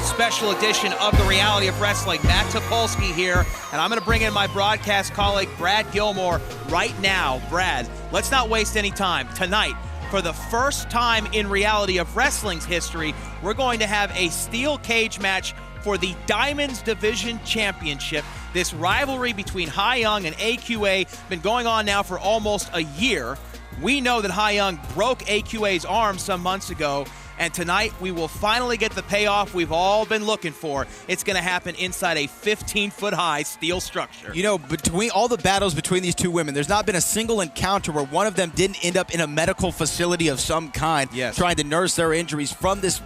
special edition of the Reality of Wrestling. Matt Topolsky here, and I'm going to bring in my broadcast colleague, Brad Gilmore, right now. Brad, let's not waste any time. Tonight, for the first time in Reality of Wrestling's history, we're going to have a steel cage match for the Diamonds Division Championship. This rivalry between Hai Young and AQA been going on now for almost a year. We know that Hai Young broke AQA's arm some months ago, and tonight we will finally get the payoff we've all been looking for. It's going to happen inside a 15-foot-high steel structure. You know, between all the battles between these two women, there's not been a single encounter where one of them didn't end up in a medical facility of some kind, trying to nurse their injuries from these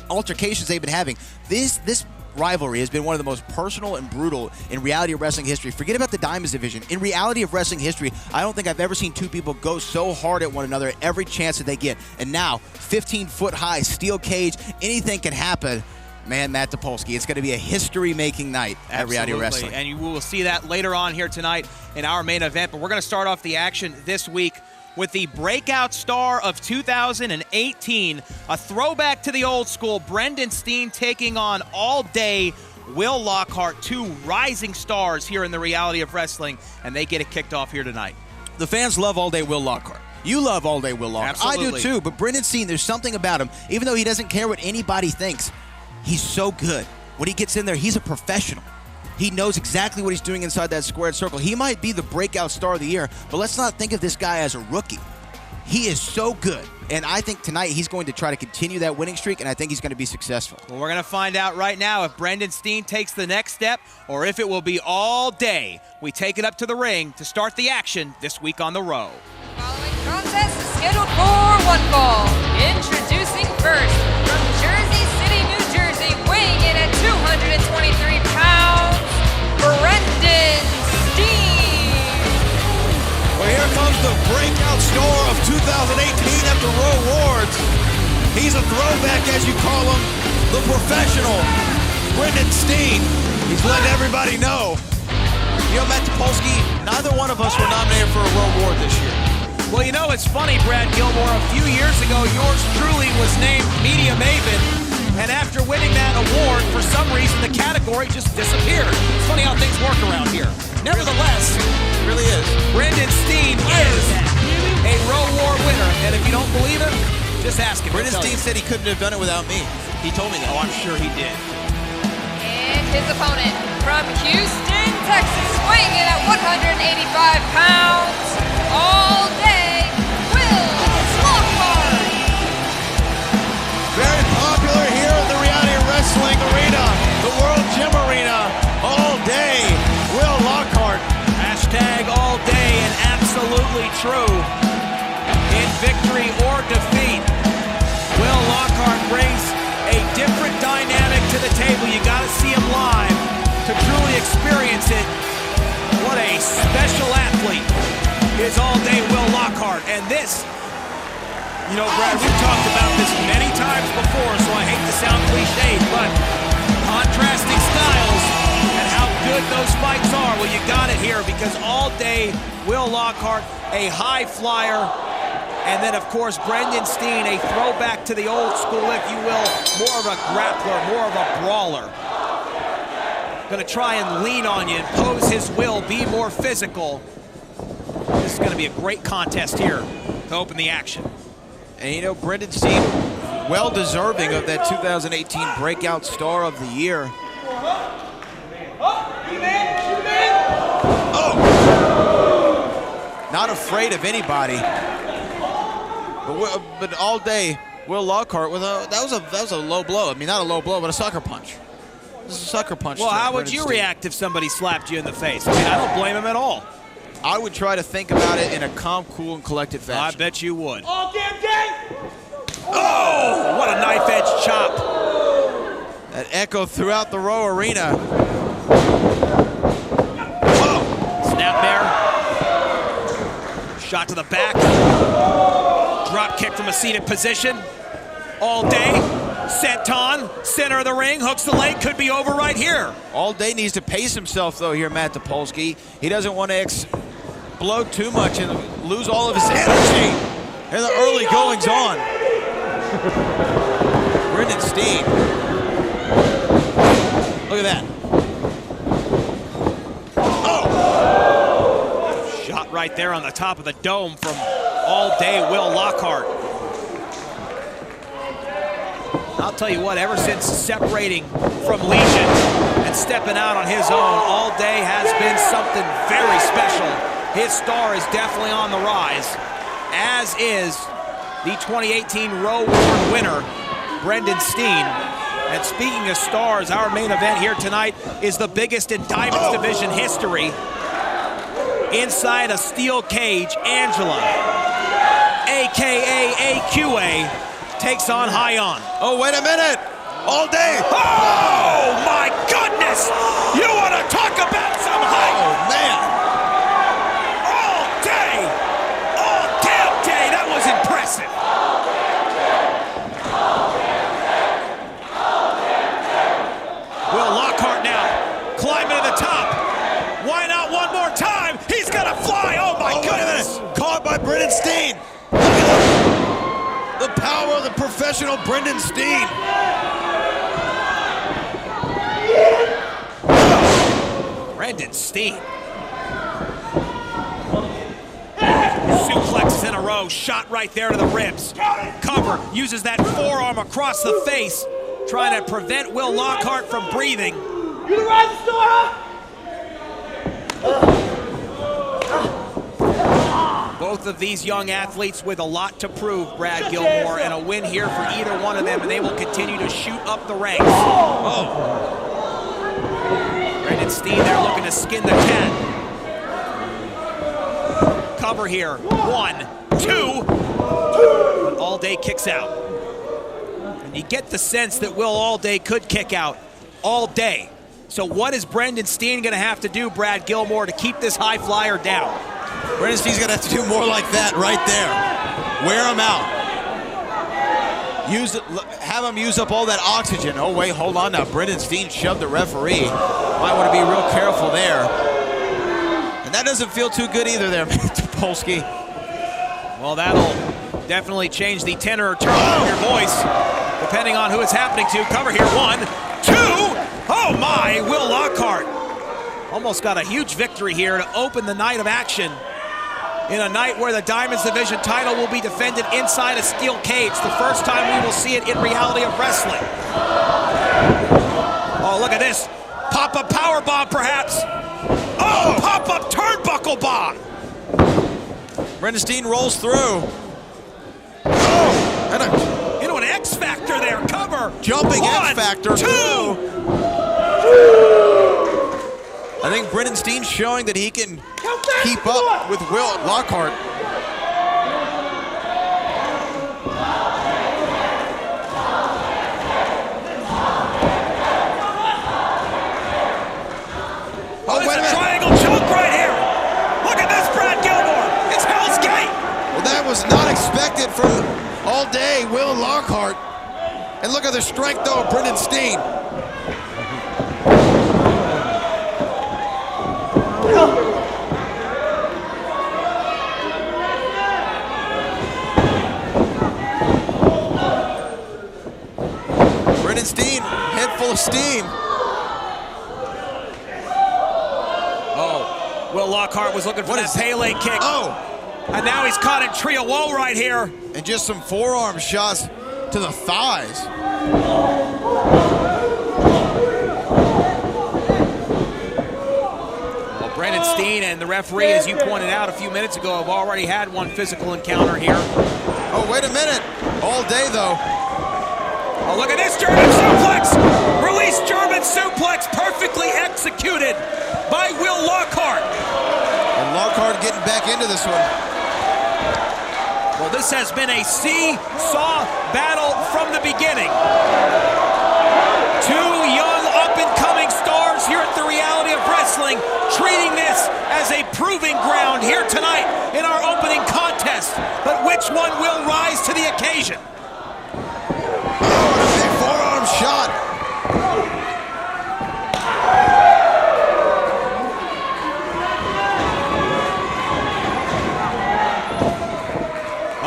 altercations they've been having. This rivalry has been one of the most personal and brutal in Reality of Wrestling history. Forget about the Diamonds Division. In Reality of Wrestling history, I don't think I've ever seen two people go so hard at one another every chance that they get. And now, 15-foot-high steel cage, anything can happen. Man, Matt Topolsky, it's going to be a history-making night at Reality of Wrestling. And you will see that later on here tonight in our main event. But we're going to start off the action this week with the breakout star of 2018, a throwback to the old school, Brendan Steen taking on all day Will Lockhart, two rising stars here in the Reality of Wrestling, and they get it kicked off here tonight. The fans love all day Will Lockhart. You love all day Will Lockhart. Absolutely. I do too, but Brendan Steen, there's something about him. Even though he doesn't care what anybody thinks, he's so good. When he gets in there, he's a professional. He knows exactly what he's doing inside that squared circle. He might be the breakout star of the year, but let's not think of this guy as a rookie. He is so good, and I think tonight he's going to try to continue that winning streak, and I think he's going to be successful. Well, we're going to find out right now if Brendan Steen takes the next step or if it will be all day. We take it up to the ring to start the action this week on The Row. The following contest is scheduled for one fall. Introducing first, from Jersey City, New Jersey, weighing in at 223 pounds, Brendan Steen. Well, here comes the breakout star of 2018 at the Row Awards. He's a throwback, as you call him, the professional, Brendan Steen. He's letting everybody know. You know, Matt Topolsky, neither one of us were nominated for a Row Award this year. Well, you know, it's funny, Brad Gilmore. A few years ago, yours truly was named Media Maven, and after winning that award, for some reason, the category just disappeared. It's funny how things work around here. Nevertheless, It really is. Brendan Steen is a Row Award winner, and if you don't believe him, just ask him. Brendan Steen said he couldn't have done it without me. He told me that. Oh, I'm sure he did. And his opponent, from Houston, Texas, weighing in at 185 pounds, all day, Will Lockhart. Very popular here in the Reality of Wrestling arena, the World Gym Arena, all day, Will Lockhart. Hashtag all day and absolutely true. In victory or defeat, Will Lockhart brings a different dynamic to the table. You got to see him live to truly experience it. What a special athlete is all day Will Lockhart. And this, you know, Brad, we've talked about this many times before, so I hate to sound cliche, but contrasting styles and how good those fights are. Well, you got it here because all day Will Lockhart, a high flyer, and then, of course, Brendan Steen, a throwback to the old school, if you will, more of a grappler, more of a brawler. Going to try and lean on you, impose his will, be more physical. This is going to be a great contest here to open the action. And you know, Brendan Steen, well deserving of that 2018 Breakout Star of the Year. Oh! Not afraid of anybody. But all day, Will Lockhart with that was a low blow. I mean, not a low blow, but a sucker punch. This is a sucker punch. Well, how would you react if somebody slapped you in the face? I mean, I don't blame him at all. I would try to think about it in a calm, cool, and collected fashion. I bet you would. Oh, what a knife-edge chop. That echoed throughout the Row arena. Oh, snap there. Shot to the back. Drop kick from a seated position. All day. Senton, center of the ring, hooks the leg, could be over right here. All day needs to pace himself, though, here, Matt Topolsky. He doesn't want to explode too much and lose all of his energy in the early goings on. Brendan Steen Look at that. Oh! Shot right there on the top of the dome from All Day Will Lockhart. I'll tell you what, ever since separating from Legion and stepping out on his own, All Day has been something very special. His star is definitely on the rise, as is the 2018 Row Award winner, Brendan Steen. And speaking of stars, our main event here tonight is the biggest in Diamonds Division history. Inside a steel cage, Angela, AKA AQA, takes on Hyon. Oh, wait a minute. All Day. Oh, my goodness! You want to talk about some hype? Oh, man. All damn day, that was impressive. Will Lockhart now climbing to the top. Why not one more time? He's gonna fly. Oh my goodness! Caught by Brendan Steen. Look at the power of the professional Brendan Steen. Brendan Steen. Suplexes in a row, shot right there to the ribs. Cover, uses that forearm across the face, trying to prevent Will Lockhart from breathing. You the rising star, huh? Both of these young athletes with a lot to prove, Brad Gilmore, and a win here for either one of them, and they will continue to shoot up the ranks. Oh. Brendan Steen there looking to skin the cat. Cover here, 1, 2. But All Day kicks out. And you get the sense that Will All Day could kick out all day. So what is Brendan Steen gonna have to do, Brad Gilmore, to keep this high flyer down? Brendan Steen's gonna have to do more like that right there. Wear him out. Have him use up all that oxygen. Oh wait, hold on now. Brendan Steen shoved the referee. Might want to be real careful there. And that doesn't feel too good either there, Topolsky. Well, that'll definitely change the tenor or tone of your voice, depending on who it's happening to. Cover here, 1, 2. Oh my, Will Lockhart almost got a huge victory here to open the night of action in a night where the Diamonds Division title will be defended inside a steel cage. The first time we will see it in reality of wrestling. Oh, look at this. Pop-up power bomb, perhaps. Oh, pop-up turnbuckle bomb. Brendan Steen rolls through. Oh, and into an X Factor there. Cover. Jumping 1, X Factor. 2. I think Brendan Steen's showing that he can keep up with Will Lockhart. Oh, wait a minute. Triangle choke right here. Look at this, Brad Gilmore. It's Hell's Gate. Well, that was not expected from All Day Will Lockhart. And look at the strength, though, of Brendan Steen. Brendan Steen, head full of steam. Oh, Will Lockhart was looking for that Pele kick. Oh! And now he's caught in Trio Woe right here. And just some forearm shots to the thighs. Well, Brendan Steen and the referee, as you pointed out a few minutes ago, have already had one physical encounter here. Oh, wait a minute. All Day, though. Oh, look at this German suplex! Release German suplex, perfectly executed by Will Lockhart. And Lockhart getting back into this one. Well, this has been a see-saw battle from the beginning. Two young up-and-coming stars here at the Reality of Wrestling, treating this as a proving ground here tonight in our opening contest. But which one will rise to the occasion? Oh, a big forearm shot.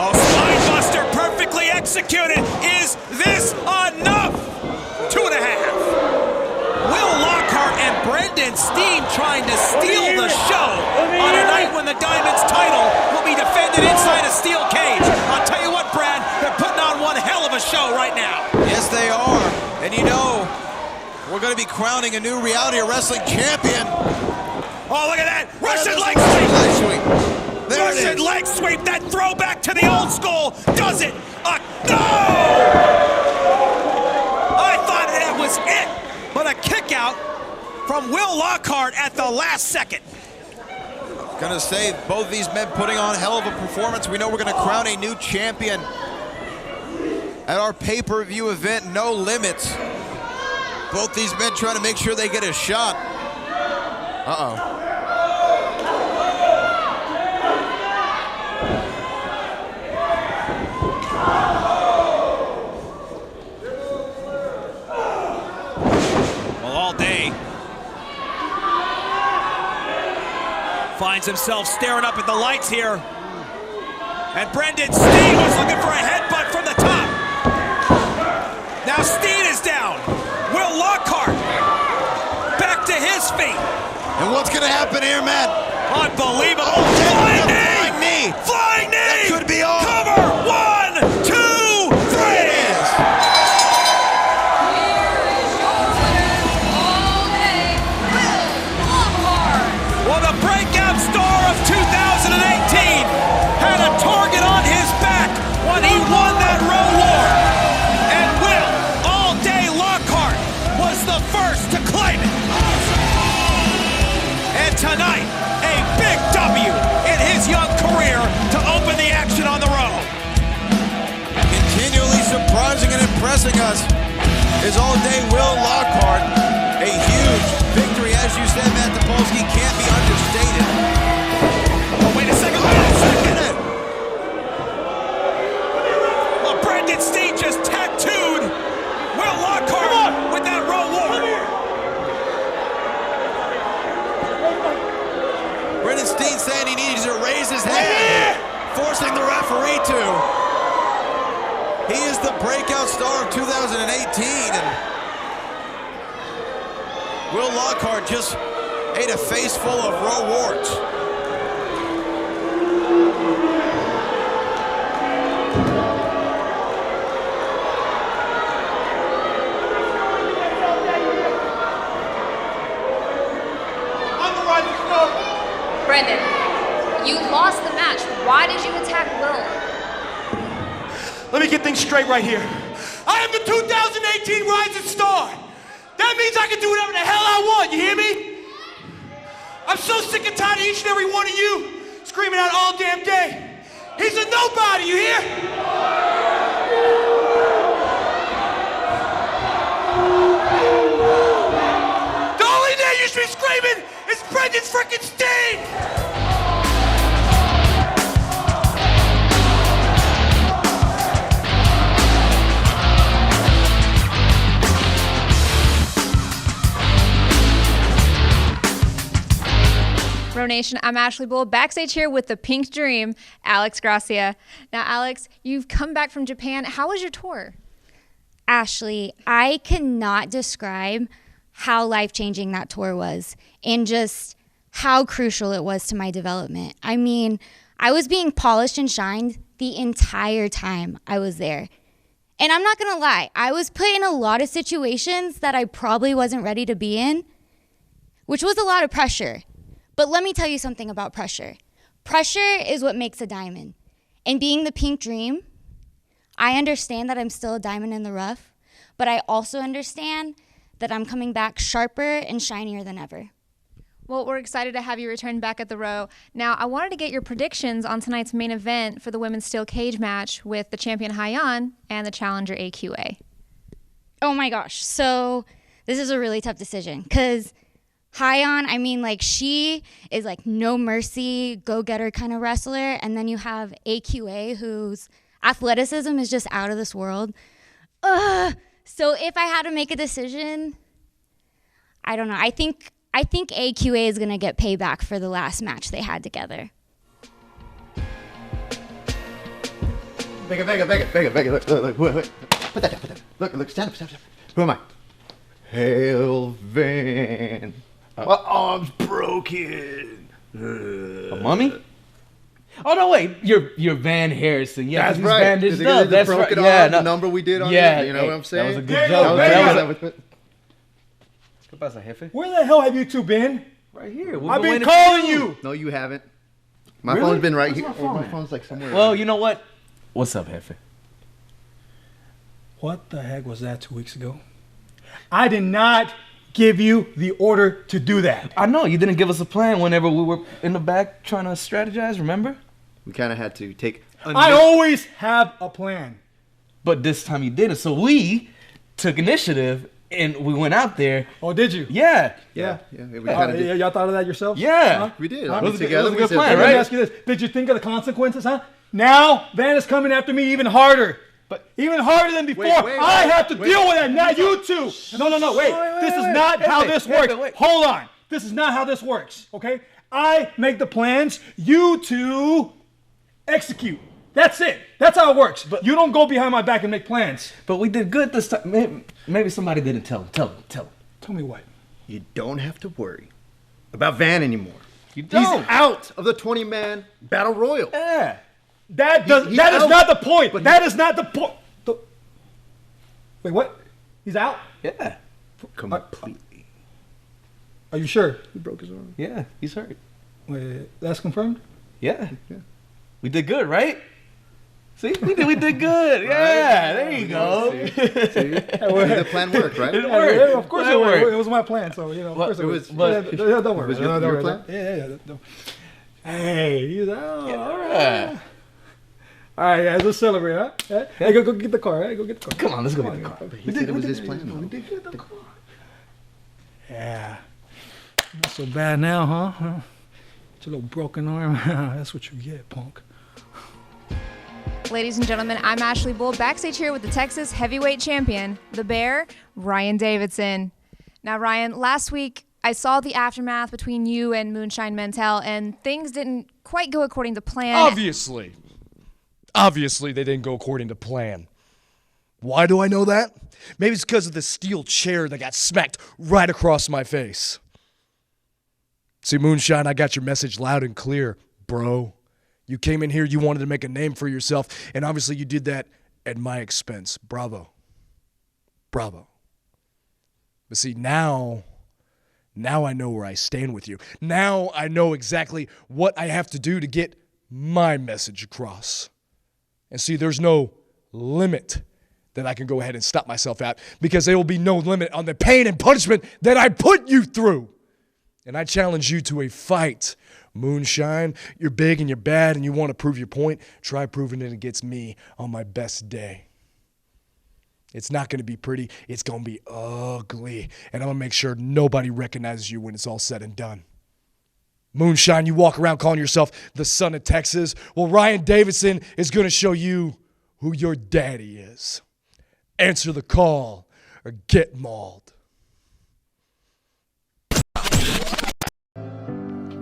Oh, Spinebuster perfectly executed. Is this enough? Brendan Steen trying to steal the show on a night when the Diamond's title will be defended inside a steel cage. I'll tell you what, Brad, they're putting on one hell of a show right now. Yes, they are. And you know, we're going to be crowning a new Reality Wrestling champion. Oh, look at that. Russian leg sweep. Russian leg sweep. That throwback to the old school. Does it? No! I thought that was it. But a kick out from Will Lockhart at the last second. Gonna say both these men putting on a hell of a performance. We know we're gonna crown a new champion at our pay-per-view event, No Limits. Both these men trying to make sure they get a shot. Uh-oh. Well, all day finds himself staring up at the lights here. And Brendan Steen was looking for a headbutt from the top. Now Steen is down. Will Lockhart back to his feet. And what's gonna happen here, Matt? Unbelievable. Flying Flying knee! knee! Flying knee! That could be all. Cover! 1, 2, 3! Here is your winner all day, Will Lockhart. Well, the breakout star of 2018 had a target on his back when he won that Row War. And Will All Day Lockhart was the first to claim it. And tonight, a big W in his young career to open the action on the road. Continually surprising and impressing us is All Day Will Lockhart. A huge victory, as you said, Matt Topolsky, can't be understated. Oh, wait a second. Well, Brendan Steen just tattooed Will Lockhart with that Row War. Brendan Steen saying he needs to raise his hand, forcing the referee to. He is the breakout star of 2018, and Will Lockhart just ate a face full of Row warts. Brendan, you lost the match. Why did you attack Will? Let me get things straight right here. I am the 2018 Rising Star. That means I can do whatever the hell I want, you hear me? I'm so sick and tired of each and every one of you screaming out all damn day. He's a nobody, you hear? The only name you should be screaming is Brendan frickin' Steen! Row Nation, I'm Ashley Bull, backstage here with the Pink Dream, Alex Gracia. Now, Alex, you've come back from Japan. How was your tour? Ashley, I cannot describe how life-changing that tour was and just how crucial it was to my development. I mean, I was being polished and shined the entire time I was there. And I'm not gonna lie, I was put in a lot of situations that I probably wasn't ready to be in, which was a lot of pressure. But let me tell you something about pressure. Pressure is what makes a diamond. And being the Pink Dream, I understand that I'm still a diamond in the rough, but I also understand that I'm coming back sharper and shinier than ever. Well, we're excited to have you return back at the Row. Now, I wanted to get your predictions on tonight's main event for the women's steel cage match with the champion Hyan and the challenger AQA. Oh my gosh. So this is a really tough decision because Hyan, I mean, like, she is like no mercy, go-getter kind of wrestler. And then you have AQA, whose athleticism is just out of this world. So if I had to make a decision, I don't know. I think AQA is going to get payback for the last match they had together. Look, wait. Put that down. Look, stand up. Who am I? Hail Van. My arm's broken. A mummy? Oh no! Wait, you're Van Harrison. Yeah, That's he's right. bandaged up. That's right. Broken Yeah, arm, the number we did on yeah, it. You know what I'm saying? That was a good There joke. you go. ¿Qué pasa, jefe? Where the hell have you two been? Right here. I've been calling you. No, you haven't. My Really? phone's been right Where's here. my phone My at? phone's like somewhere. Well, you know what? What's up, jefe? What the heck was that 2 weeks ago? I did not give you the order to do that. I know you didn't give us a plan whenever we were in the back trying to strategize. Remember? we kind of had to take. I always have a plan. But this time you didn't. So we took initiative and we went out there. Oh, did you? Yeah. Yeah, we kind of did. Y'all thought of that yourselves? Yeah. Huh? We did. Huh? I mean, It was a together, good we said, plan, Let right? me ask you this. Did you think of the consequences, huh? Now, Van is coming after me even harder. But even harder than before. wait, I wait, have to deal with that, not you two. No, wait. This is not how this works. Hold on. This is not how this works, okay? I make the plans. You two execute. That's it. That's how it works. But you don't go behind my back and make plans. But we did good this time. Maybe somebody didn't tell him. Tell him. Tell me what? You don't have to worry about Van anymore. You He's don't. out of the 20-man battle royal. Yeah. That is out. not the point. But That is not the point. Wait, what? He's out? Yeah. Completely. Are you sure? He broke his arm. Yeah. He's hurt. Wait, that's confirmed? Yeah. We did good, right? See, we did good. Yeah, there you go. The plan worked, right? It worked. Of course It it worked. worked. It was my plan, so, you know, of course it was. but- Don't worry. was your plan? Yeah. Hey, he's out. Yeah. All right. All right, guys, let's celebrate, huh? Yeah? Hey, go get the car, right? Go get the car. Come on, let's go get the car. He said it was his plan, though. Yeah. Not so bad now, huh? It's a little broken arm. That's what you get, punk. Ladies and gentlemen, I'm Ashley Bull, backstage here with the Texas heavyweight champion, the Bear, Ryan Davidson. Now, Ryan, last week I saw the aftermath between you and Moonshine Mentel, and things didn't quite go according to plan. Obviously they didn't go according to plan. Why do I know that? Maybe it's because of the steel chair that got smacked right across my face. See, Moonshine, I got your message loud and clear, bro. You came in here, you wanted to make a name for yourself, and obviously you did that at my expense. Bravo. But see, now I know where I stand with you. Now I know exactly what I have to do to get my message across. And see, there's no limit that I can go ahead and stop myself at, because there will be no limit on the pain and punishment that I put you through. And I challenge you to a fight. Moonshine, you're big and you're bad and you want to prove your point. Try proving it against me on my best day. It's not going to be pretty. It's going to be ugly. And I'm going to make sure nobody recognizes you when it's all said and done. Moonshine, you walk around calling yourself the son of Texas. Well, Ryan Davidson is going to show you who your daddy is. Answer the call or get mauled.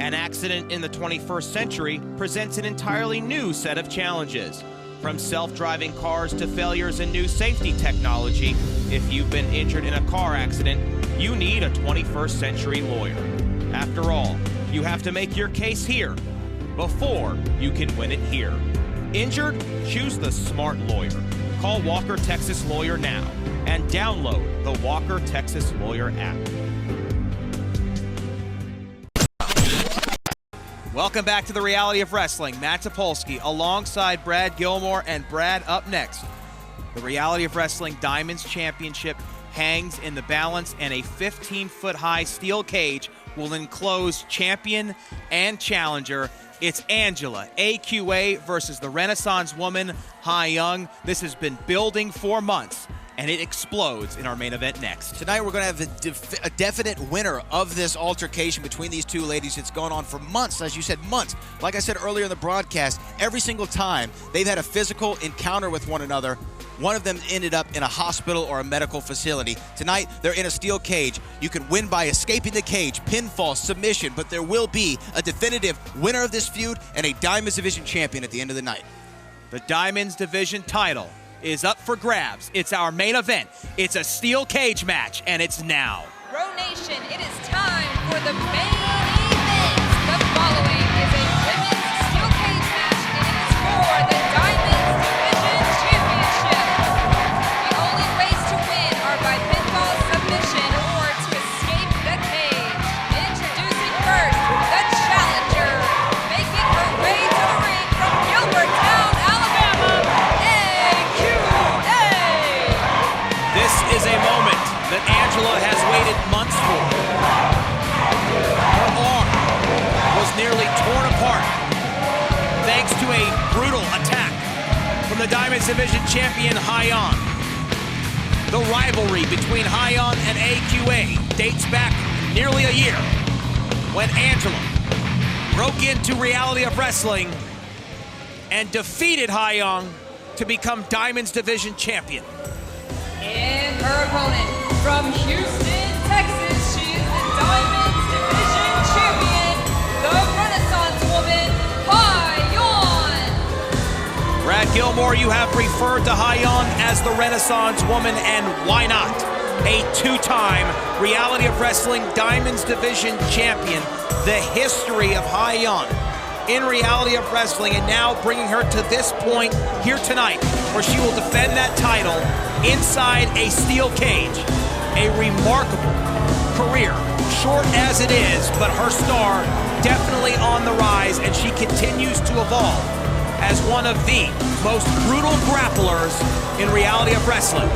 An accident in the 21st century presents an entirely new set of challenges. From self-driving cars to failures in new safety technology, if you've been injured in a car accident, you need a 21st century lawyer. After all, you have to make your case here before you can win it here. Injured? Choose the smart lawyer. Call Walker Texas Lawyer now and download the Walker Texas Lawyer app. Welcome back to the Reality of Wrestling. Matt Topolsky alongside Brad Gilmore, and Brad up next. The Reality of Wrestling Diamonds Championship hangs in the balance, and a 15-foot-high steel cage will enclose champion and challenger. It's Angela, AQA, versus the Renaissance woman, Hai Young. This has been building for months, and it explodes in our main event next. Tonight we're going to have a definite winner of this altercation between these two ladies. It's gone on for months, as you said, months. Like I said earlier in the broadcast, every single time they've had a physical encounter with one another, one of them ended up in a hospital or a medical facility. Tonight, they're in a steel cage. You can win by escaping the cage, pinfall, submission, but there will be a definitive winner of this feud and a Diamonds Division champion at the end of the night. The Diamonds Division title is up for grabs. It's our main event. It's a steel cage match, and it's now. Pro Nation Nation, it is time for the main event. The following is a women's steel cage match, and it is for the Diamonds Division Championship. The only ways to win are by pinfall, submission, or to escape the cage. Introducing first, the challenger, making her way to the ring from Gilbertown, Alabama, AQA. This is a moment that Angela has waited months for. Her arm was nearly torn apart thanks to a brutal attack from the Diamonds Division champion, Hyon. The rivalry between Hyon and AQA dates back nearly a year when Angela broke into Reality of Wrestling and defeated Hyon to become Diamonds Division champion. And her opponent from Houston, Texas, she is the Diamonds Division champion, the Renaissance woman, Hyon. Brad Gilmore, you have referred to Hyon as the Renaissance woman, and why not? A two-time Reality of Wrestling Diamonds Division champion. The history of Hyon in Reality of Wrestling, and now bringing her to this point here tonight, where she will defend that title inside a steel cage. A remarkable career, short as it is, but her star definitely on the rise, and she continues to evolve as one of the most brutal grapplers in Reality of Wrestling.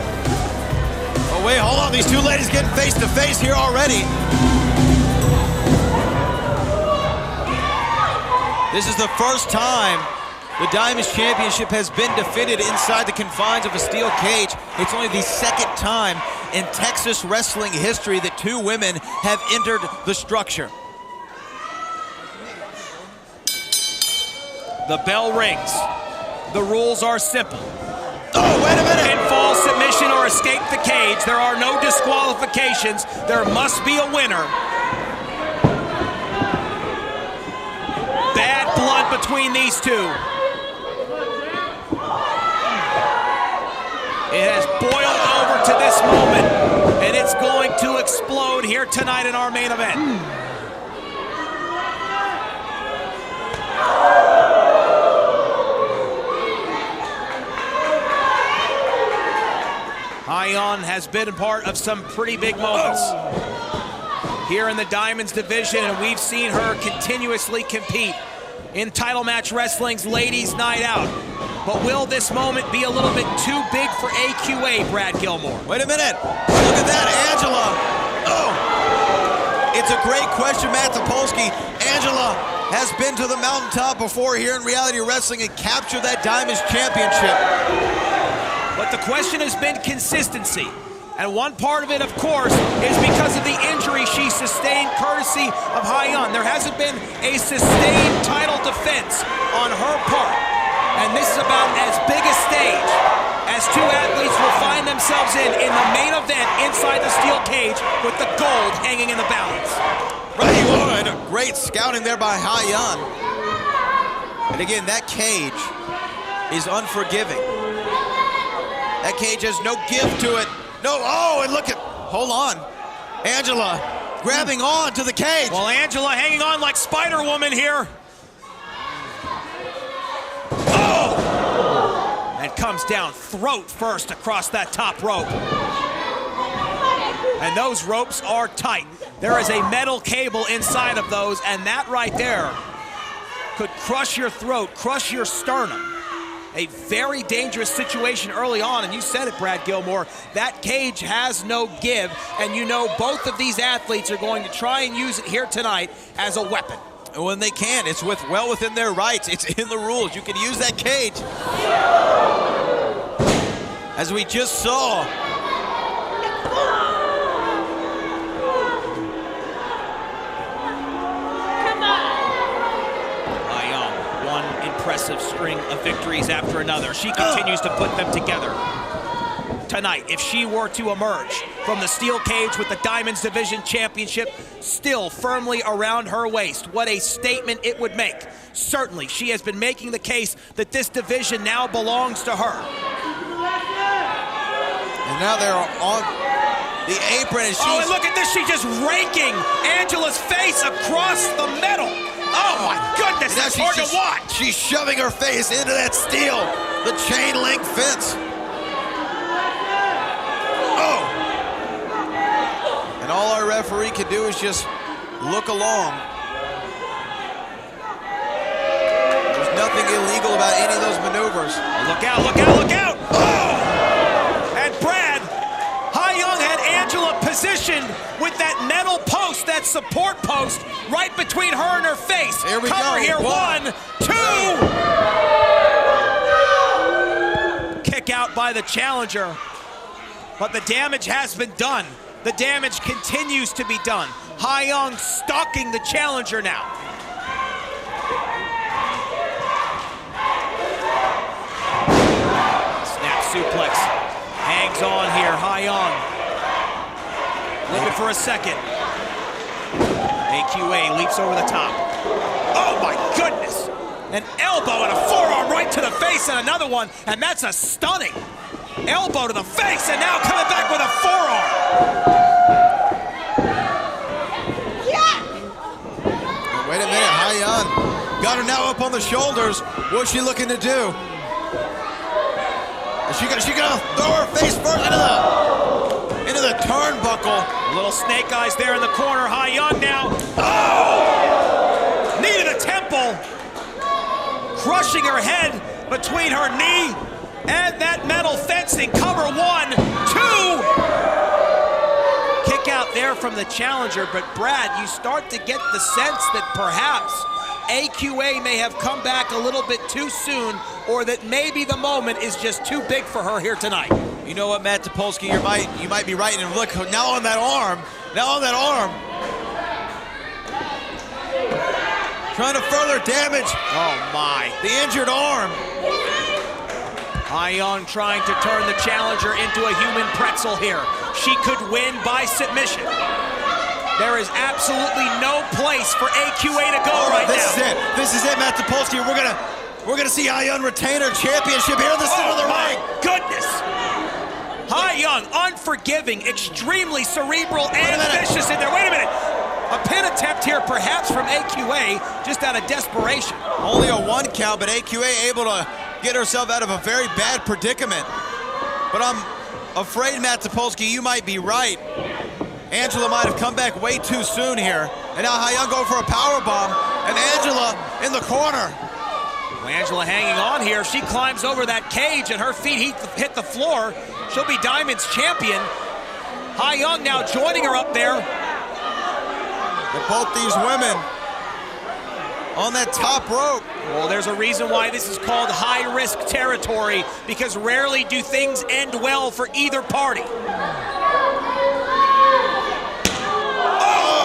Oh wait, hold on, these two ladies getting face to face here already. This is the first time the Diamonds Championship has been defended inside the confines of a steel cage. It's only the second time in Texas wrestling history that two women have entered the structure. The bell rings. The rules are simple. Oh, wait a minute! Pinfall, submission, or escape the cage. There are no disqualifications. There must be a winner. Bad blood between these two. It has boiled over to this moment, and it's going to explode here tonight in our main event. Hyon has been a part of some pretty big moments here in the Diamonds Division, and we've seen her continuously compete in Title Match Wrestling's Ladies Night Out. But will this moment be a little bit too big for AQA, Brad Gilmore? Wait a minute. Look at that, Angela. Oh, it's a great question, Matt Topolsky. Angela has been to the mountaintop before here in Reality Wrestling and captured that Diamonds Championship. But the question has been consistency. And one part of it, of course, is because of the injury she sustained courtesy of Hyon. There hasn't been a sustained title defense on her part. And this is about as big a stage as two athletes will find themselves in the main event inside the steel cage with the gold hanging in the balance. Right, and great scouting there by Hyon. And again, that cage is unforgiving. That cage has no give to it. No, oh, and look at, hold on. Angela grabbing on to the cage. Well, Angela hanging on like Spider-Woman here. Oh! And comes down throat first across that top rope. And those ropes are tight. There is a metal cable inside of those, and that right there could crush your throat, crush your sternum. A very dangerous situation early on, and you said it, Brad Gilmore. That cage has no give, and you know both of these athletes are going to try and use it here tonight as a weapon. When they can, it's well within their rights. It's in the rules. You can use that cage. As we just saw. Impressive string of victories after another. She continues to put them together. Tonight, if she were to emerge from the steel cage with the Diamonds Division Championship still firmly around her waist, what a statement it would make. Certainly, she has been making the case that this division now belongs to her. And now they're on. the apron, and and look at this. She's just raking Angela's face across the metal. Oh my goodness, that's hard to watch. She's shoving her face into that steel, the chain link fence. Oh! And all our referee can do is just look along. There's nothing illegal about any of those maneuvers. Look out, look out, look out! Oh! And Brad, Hayoung had Angela positioned with that metal post, that support post, right between her and her face. Here we Cover go. here, 1, 2. Kick out by the challenger. But the damage has been done. The damage continues to be done. Hayoung stalking the challenger now. Snap suplex. Hangs on here, Hayoung. Looking for a second. AQA leaps over the top. Oh my goodness! An elbow and a forearm right to the face and another one, and that's a stunning elbow to the face, and now coming back with a forearm. Wait a minute, Hayoung got her now up on the shoulders. What's she looking to do? Is she gonna throw her face first into the turnbuckle? Little snake eyes there in the corner. Hayoung now. Oh! Knee to the temple. Crushing her head between her knee and that metal fencing. Cover 1, 2. Kick out there from the challenger, but Brad, you start to get the sense that perhaps AQA may have come back a little bit too soon, or that maybe the moment is just too big for her here tonight. You know what, Matt Topolsky, you might be right. And look, now on that arm. Trying to further damage. Oh my. The injured arm. Hayoung trying to turn the challenger into a human pretzel here. She could win by submission. There is absolutely no place for AQA to go right now. This is it, Matt Topolsky. We're gonna see Hayoung retain her championship here in the center of the ring. Goodness. Hayoung, unforgiving, extremely cerebral and vicious in there. Wait a minute. A pin attempt here perhaps from AQA, just out of desperation. Only a 1 count, but AQA able to get herself out of a very bad predicament. But I'm afraid, Matt Topolsky, you might be right. Angela might have come back way too soon here. And now Hayoung going for a powerbomb, and Angela in the corner. Well, Angela hanging on here. She climbs over that cage and her feet hit the floor. She'll be Diamond's champion. Hayoung now joining her up there. But both these women on that top rope. Well, there's a reason why this is called high-risk territory, because rarely do things end well for either party. Oh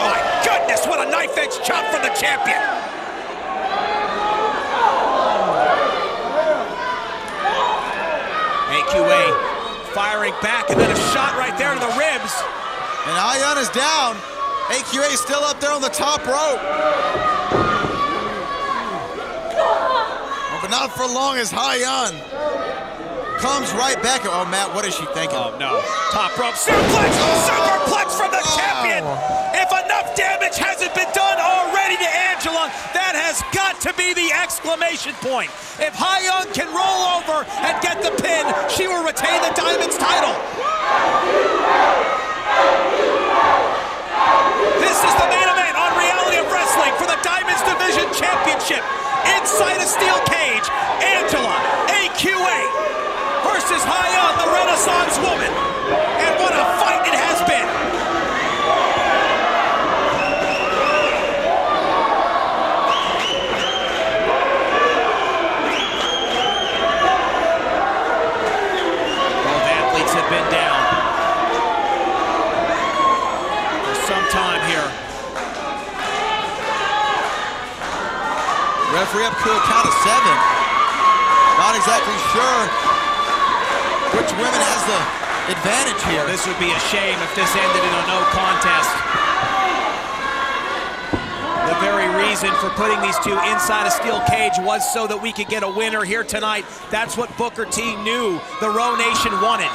my goodness, what a knife-edge chop from the champion. AQA firing back, and then a shot right there to the ribs. And Hayoung is down. AQA still up there on the top rope. Oh, but not for long as Hayoung comes right back. Oh, Matt, what is she thinking? Oh, no. Top rope suplex! Superplex from the champion! If enough damage hasn't been done already to Angela, that has got to be the exclamation point. If Hayoung can roll over and get the pin, she will retain the Diamond's title. This is the main event on Reality of Wrestling for the Diamonds Division Championship. Inside a steel cage, Angela, AQA, versus Hayoung, the Renaissance woman. And what a fight it has been. Both athletes have been down for some time here. Referee up to a count of 7. Not exactly sure which women has the advantage here. This would be a shame if this ended in a no contest. The very reason for putting these two inside a steel cage was so that we could get a winner here tonight. That's what Booker T knew the Row Nation wanted.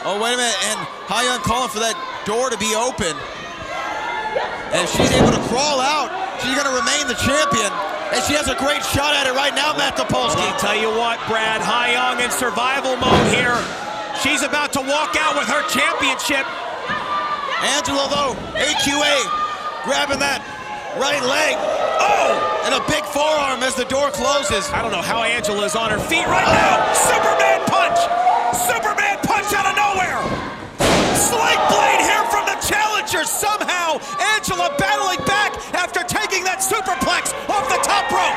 Oh, wait a minute, and Ha-Young calling for that door to be open. And if she's able to crawl out, she's gonna remain the champion. And she has a great shot at it right now, Matt Topolsky. I'll tell you what, Brad, Ha-Young in survival mode here. She's about to walk out with her championship. Angela, though, AQA grabbing that right leg. Oh, and a big forearm as the door closes. I don't know how Angela's on her feet right now. Superman punch! Superman punch out of nowhere! Slight blade here from the challenger. Somehow, Angela battling back after taking that superplex off the top rope.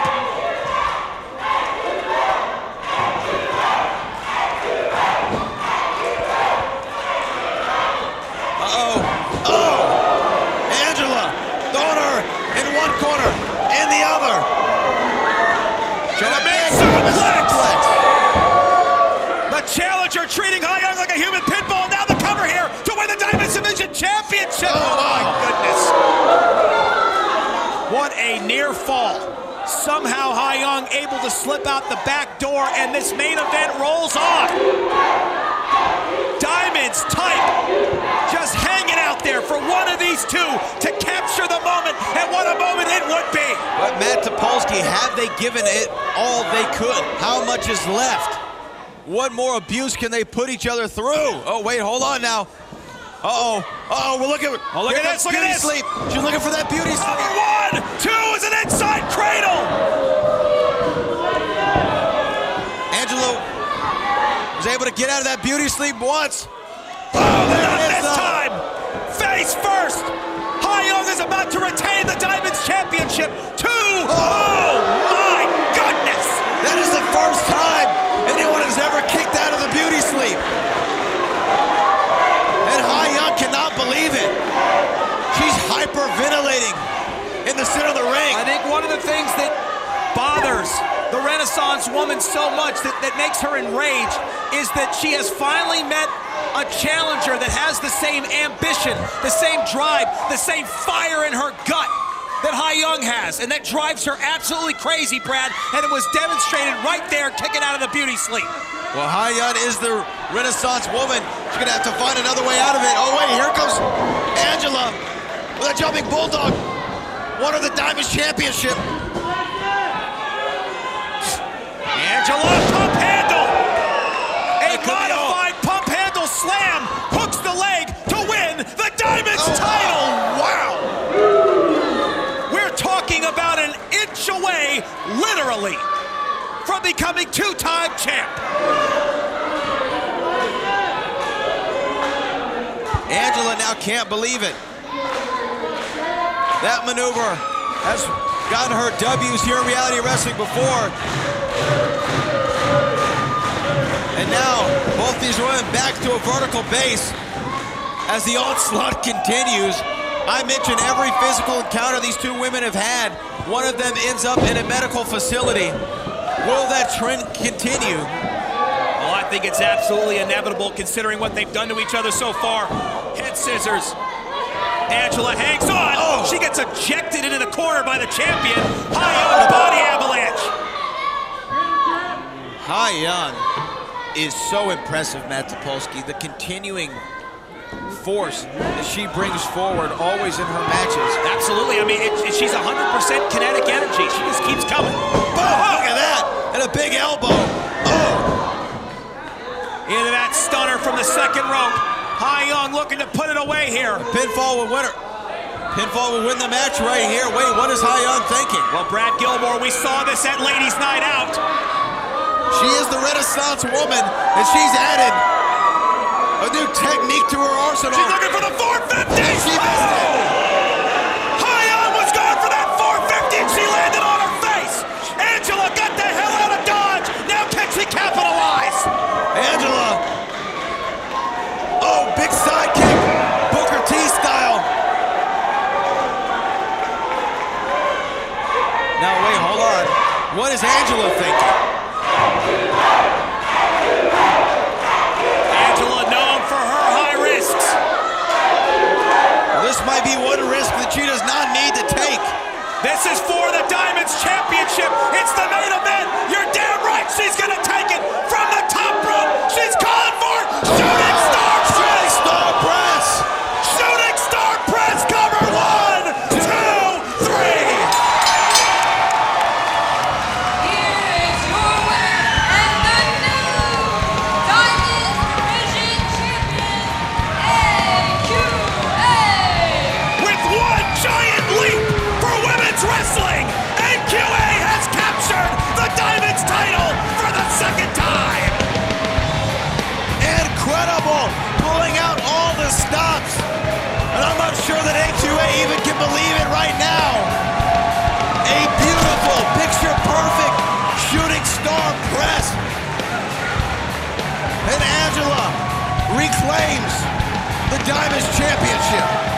Angela throwing her in one corner, in the other. German suplex. The challenger treating Ha-Young like a human pit bull. Now the cover here to win the Diamond Division Championship. Oh my goodness. What a near fall. Somehow Ha-Young able to slip out the back door, and this main event rolls on. Diamonds type just hanging out there for one of these two to capture the moment, and what a moment it would be. But Matt Topolsky, have they given it all they could? How much is left? What more abuse can they put each other through? Oh, wait, hold on now. We're looking. Oh, look at this, look at this. Sleep. She's looking for that beauty sleep. Number 1, 2 is an inside cradle. Angelo was able to get out of that beauty sleep once. Not this time. Face first. Ha-Young is about to retain the Diamonds Championship. 2. Oh my goodness. That is the first time anyone has ever kicked out of the beauty sleep. And Ha-Young cannot believe it. She's hyperventilating in the center of the ring. I think one of the things that bothers the Renaissance woman so much, that makes her enraged, is that she has finally met a challenger that has the same ambition, the same drive, the same fire in her gut that Ha-Young has, and that drives her absolutely crazy, Brad, and it was demonstrated right there, kicking out of the beauty sleep. Well, Ha-Young is the Renaissance woman. She's gonna have to find another way out of it. Oh wait, here comes Angela with a jumping bulldog. Won her the Diamonds Championship. Angela, pump handle! A modified pump handle slam hooks the leg to win the Diamonds title! Wow! We're talking about an inch away, literally, from becoming two-time champ. Angela now can't believe it. That maneuver has gotten her W's here in reality wrestling before. And now, both these women back to a vertical base as the onslaught continues. I mentioned every physical encounter these two women have had. One of them ends up in a medical facility. Will that trend continue? Well, I think it's absolutely inevitable considering what they've done to each other so far. Head scissors. Angela hangs on. Oh. She gets ejected into the corner by the champion. Ha-Young body avalanche. Ha-Young is so impressive, Matt Topolsky. The continuing force that she brings forward always in her matches. Absolutely. I mean, she's 100% kinetic energy. She just keeps coming. Boom! Look at that! And a big elbow. Oh! Into that stunner from the second rope. Ha-Young looking to put it away here. Pinfall will win her. Pinfall will win the match right here. Wait, what is Ha-Young thinking? Well, Brad Gilmore, we saw this at Ladies' Night Out. She is the Renaissance woman, and she's added a new technique to her arsenal. She's looking for the 450. And she missed it. Ha-Young was going for that 450, and she landed on her face. Angela got the hell out of Dodge. Now can she capitalize? Angela. Oh, big side kick. Booker T style. Now, wait, hold on. What is Angela thinking? Angela known for her high risks. This might be one risk that she does not need to take. This is for the Diamonds Championship. It's the main event. You're damn right she's going to take it from the top rope. She's calling for Shooting Star claims the Diamonds Championship.